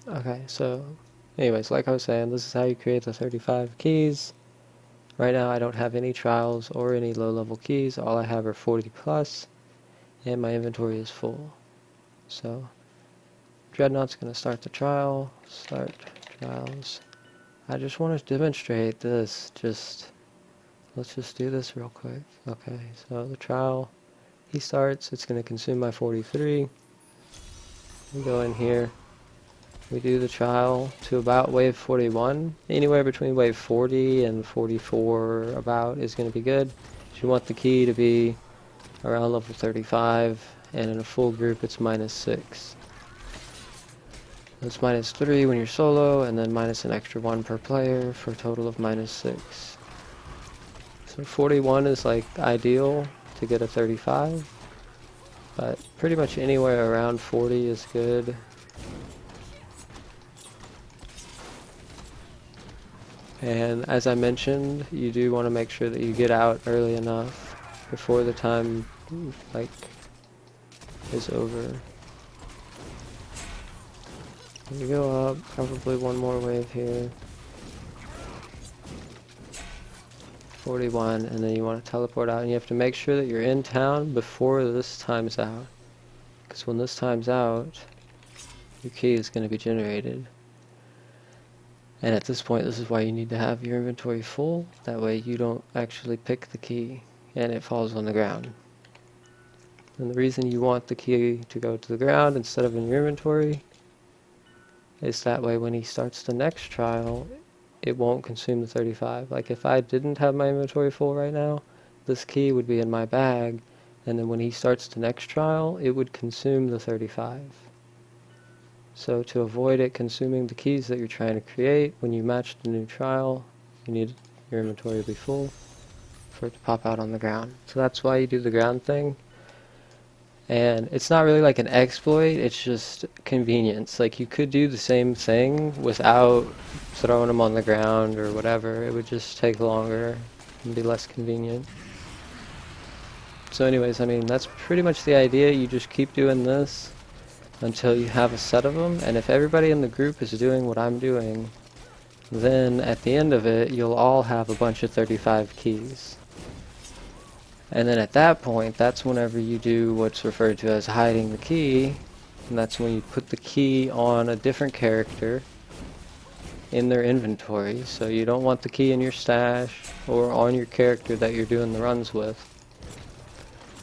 Okay, so anyways, like I was saying, this is how you create the 35 keys. Right now I don't have any trials or any low-level keys. All I have are 40 plus, and my inventory is full. So Dreadnought's going to start the trial. Start trials. I just want to demonstrate this. Let's just do this real quick. Okay, so the trial, he starts. It's going to consume my 43. We go in here. We do the trial to about wave 41. Anywhere between wave 40 and 44 about is going to be good. You want the key to be around level 35, and in a full group it's -6. It's -3 when you're solo, and then minus an extra 1 per player for a total of -6. So 41 is like ideal to get a 35, but pretty much anywhere around 40 is good. And as I mentioned, you do want to make sure that you get out early enough before the time like is over. You go up, probably one more wave here. 41, and then you want to teleport out, and you have to make sure that you're in town before this time's out. Because when this time's out, your key is going to be generated. And at this point, this is why you need to have your inventory full. That way you don't actually pick the key and it falls on the ground. And the reason you want the key to go to the ground instead of in your inventory is that way when he starts the next trial, it won't consume the 35. Like if I didn't have my inventory full right now, this key would be in my bag, and then when he starts the next trial, it would consume the 35. So to avoid it consuming the keys that you're trying to create, when you match the new trial, you need your inventory to be full for it to pop out on the ground. So that's why you do the ground thing. And it's not really like an exploit, it's just convenience. Like you could do the same thing without throwing them on the ground or whatever. It would just take longer and be less convenient. So anyways, I mean, that's pretty much the idea. You just keep doing this until you have a set of them, and if everybody in the group is doing what I'm doing, then at the end of it, you'll all have a bunch of 35 keys. And then at that point, that's whenever you do what's referred to as hiding the key, and that's when you put the key on a different character in their inventory. So you don't want the key in your stash or on your character that you're doing the runs with,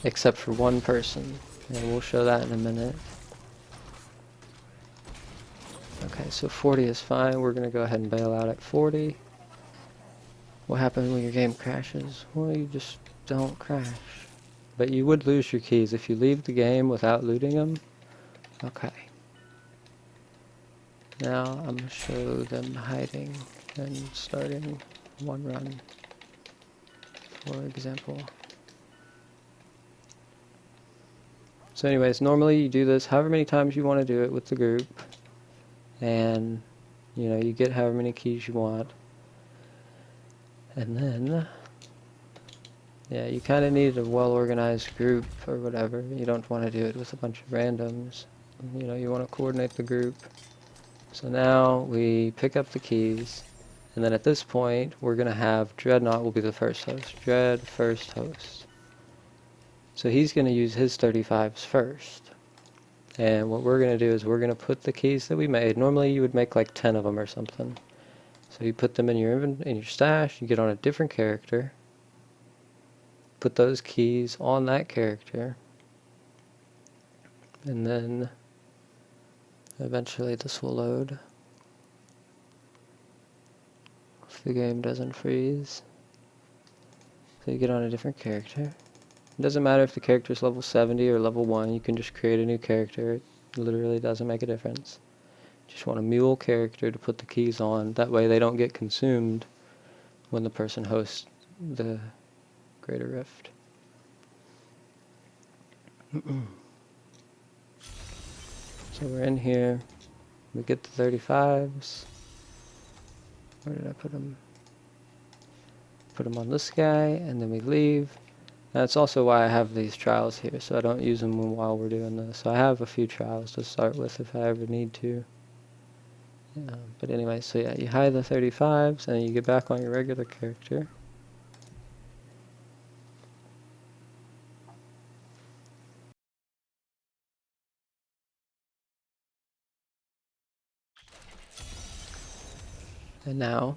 except for one person, and we'll show that in a minute. Okay, so 40 is fine. We're going to go ahead and bail out at 40. What happens when your game crashes? Well, you just don't crash. But you would lose your keys if you leave the game without looting them. Okay. Now I'm going to show them hiding and starting one run, for example. So anyways, normally you do this however many times you want to do it with the group. And you know, you get however many keys you want, and then yeah, you kind of need a well-organized group or whatever. You don't want to do it with a bunch of randoms. You know, you want to coordinate the group. So now we pick up the keys, and then at this point we're going to have Dreadnought will be the first host. Dread first host. So he's going to use his 35s first. And what we're going to do is we're going to put the keys that we made. Normally you would make like 10 of them or something. So you put them in your stash, you get on a different character, put those keys on that character, and then eventually this will load if the game doesn't freeze. So you get on a different character. It doesn't matter if the character is level 70 or level 1, you can just create a new character. It literally doesn't make a difference. Just want a mule character to put the keys on. That way they don't get consumed when the person hosts the Greater Rift. So we're in here. We get the 35s. Where did I put them? Put them on this guy, and then we leave. That's also why I have these trials here, so I don't use them while we're doing this. So I have a few trials to start with if I ever need to. But anyway, so yeah, you hide the 35s and you get back on your regular character. And now,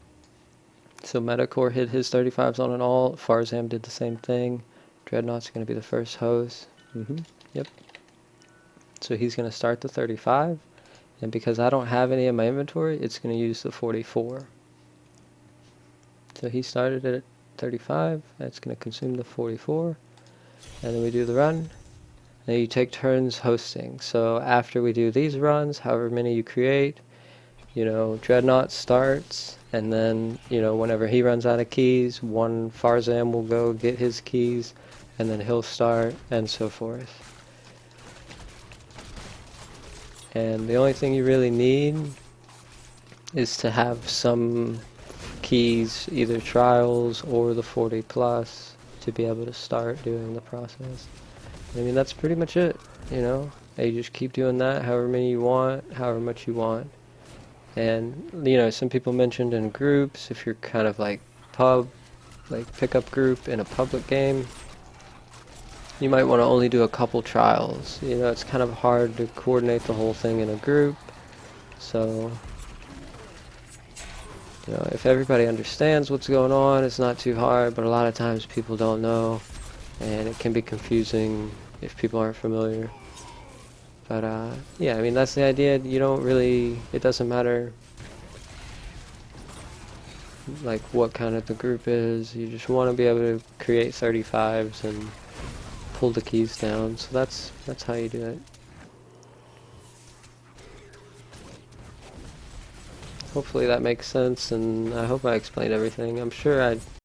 so Metacore hit his 35s on an alt. Farzam did the same thing. Dreadnought's going to be the first host. Yep. So he's going to start the 35. And because I don't have any in my inventory, it's going to use the 44. So he started at 35. That's going to consume the 44. And then we do the run. And you take turns hosting. So after we do these runs, however many you create, Dreadnought starts, and then, whenever he runs out of keys, one Farzam will go get his keys, and then he'll start, and so forth. And the only thing you really need is to have some keys, either trials or the 40 plus, to be able to start doing the process. I mean, that's pretty much it, You just keep doing that, however many you want, however much you want. And, some people mentioned in groups, if you're kind of like pickup group in a public game, you might want to only do a couple trials. It's kind of hard to coordinate the whole thing in a group. So, if everybody understands what's going on, it's not too hard, but a lot of times people don't know, and it can be confusing if people aren't familiar. But, yeah, I mean, that's the idea. It doesn't matter, like, what kind of the group is. You just want to be able to create 35s and pull the keys down. So that's how you do it. Hopefully that makes sense, and I hope I explained everything. I'm sure I